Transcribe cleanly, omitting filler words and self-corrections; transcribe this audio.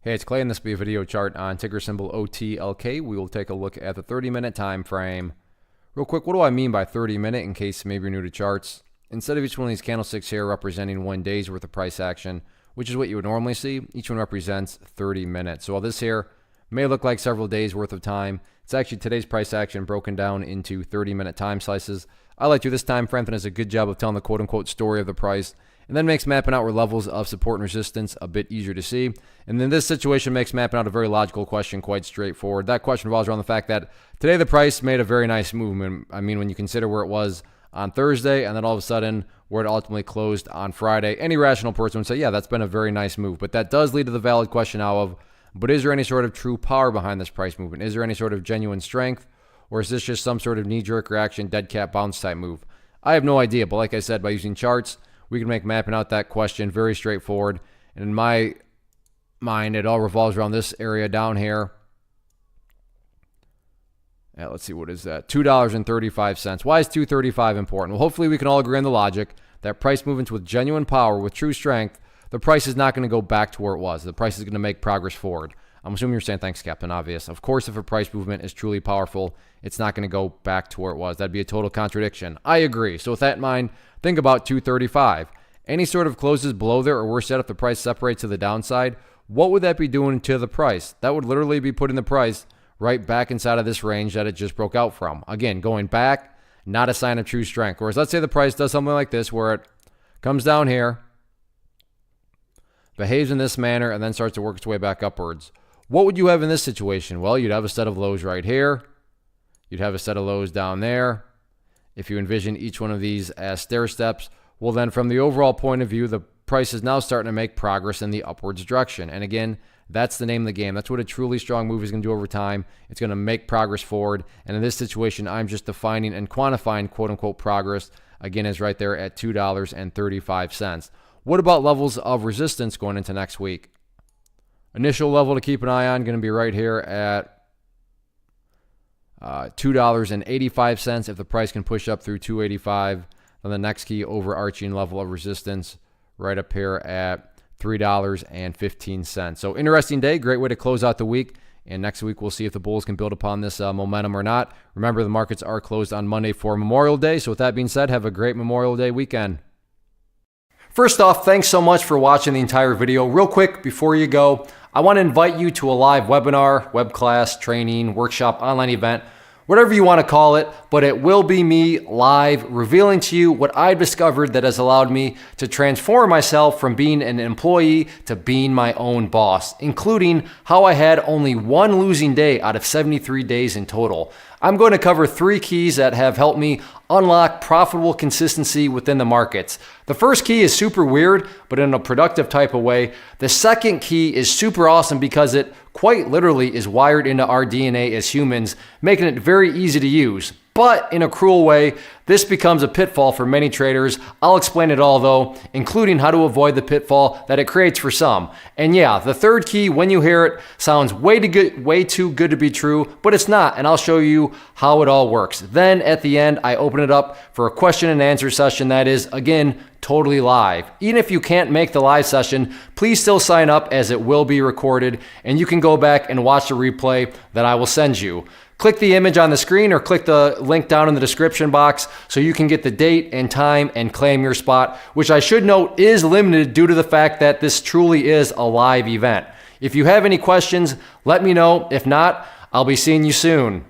Hey, it's Clay, and this will be a video chart on ticker symbol OTLK. We will take a look at the 30-minute time frame. Real quick, what do I mean by 30-minute in case maybe you're new to charts? Instead of each one of these candlesticks here representing 1 day's worth of price action, which is what you would normally see, each one represents 30 minutes. So while this here may look like several days worth of time, it's actually today's price action broken down into 30-minute time slices. I like to this time frame that does a good job of telling the quote-unquote story of the price, and then makes mapping out where levels of support and resistance a bit easier to see. And then this situation makes mapping out a very logical question quite straightforward. That question revolves around the fact that today the price made a very nice movement. I mean, when you consider where it was on Thursday and then all of a sudden where it ultimately closed on Friday, any rational person would say, yeah, that's been a very nice move. But that does lead to the valid question now of, but is there any sort of true power behind this price movement? Is there any sort of genuine strength? Or is this just some sort of knee-jerk reaction, dead cat bounce type move? I have no idea, but like I said, by using charts, we can make mapping out that question very straightforward. And in my mind, it all revolves around this area down here. Yeah, let's see, what is that? $2.35. Why is $2.35 important? Well, hopefully we can all agree on the logic that price movements with genuine power, with true strength, the price is not going to go back to where it was. The price is going to make progress forward. I'm assuming you're saying, thanks, Captain Obvious. Of course, if a price movement is truly powerful, it's not going to go back to where it was. That'd be a total contradiction. I agree. So with that in mind, think about 235. Any sort of closes below there, or worse yet, if the price separates to the downside, what would that be doing to the price? That would literally be putting the price right back inside of this range that it just broke out from. Again, going back, not a sign of true strength. Whereas let's say the price does something like this, where it comes down here, behaves in this manner, and then starts to work its way back upwards. What would you have in this situation? Well, you'd have a set of lows right here. You'd have a set of lows down there. If you envision each one of these as stair steps, well then from the overall point of view, the price is now starting to make progress in the upwards direction. And again, that's the name of the game. That's what a truly strong move is going to do over time. It's going to make progress forward. And in this situation, I'm just defining and quantifying quote-unquote progress. Again, is right there at $2.35. What about levels of resistance going into next week? Initial level to keep an eye on going to be right here at $2.85. If the price can push up through $2.85, then the next key overarching level of resistance right up here at $3.15. So interesting day, great way to close out the week. And next week we'll see if the bulls can build upon this momentum or not. Remember, the markets are closed on Monday for Memorial Day. So with that being said, have a great Memorial Day weekend. First off, thanks so much for watching the entire video. Real quick, before you go, I want to invite you to a live webinar, web class, training, workshop, online event, whatever you want to call it, but it will be me live revealing to you what I've discovered that has allowed me to transform myself from being an employee to being my own boss, including how I had only one losing day out of 73 days in total. I'm going to cover 3 keys that have helped me unlock profitable consistency within the markets. The first key is super weird, but in a productive type of way. The second key is super awesome because it quite literally is wired into our DNA as humans, making it very easy to use. But in a cruel way, this becomes a pitfall for many traders. I'll explain it all though, including how to avoid the pitfall that it creates for some. And yeah, the third key, when you hear it, sounds way too good to be true, but it's not, and I'll show you how it all works. Then at the end, I open it up for a question and answer session that is, again, totally live. Even if you can't make the live session, please still sign up as it will be recorded, and you can go back and watch the replay that I will send you. Click the image on the screen or click the link down in the description box so you can get the date and time and claim your spot, which I should note is limited due to the fact that this truly is a live event. If you have any questions, let me know. If not, I'll be seeing you soon.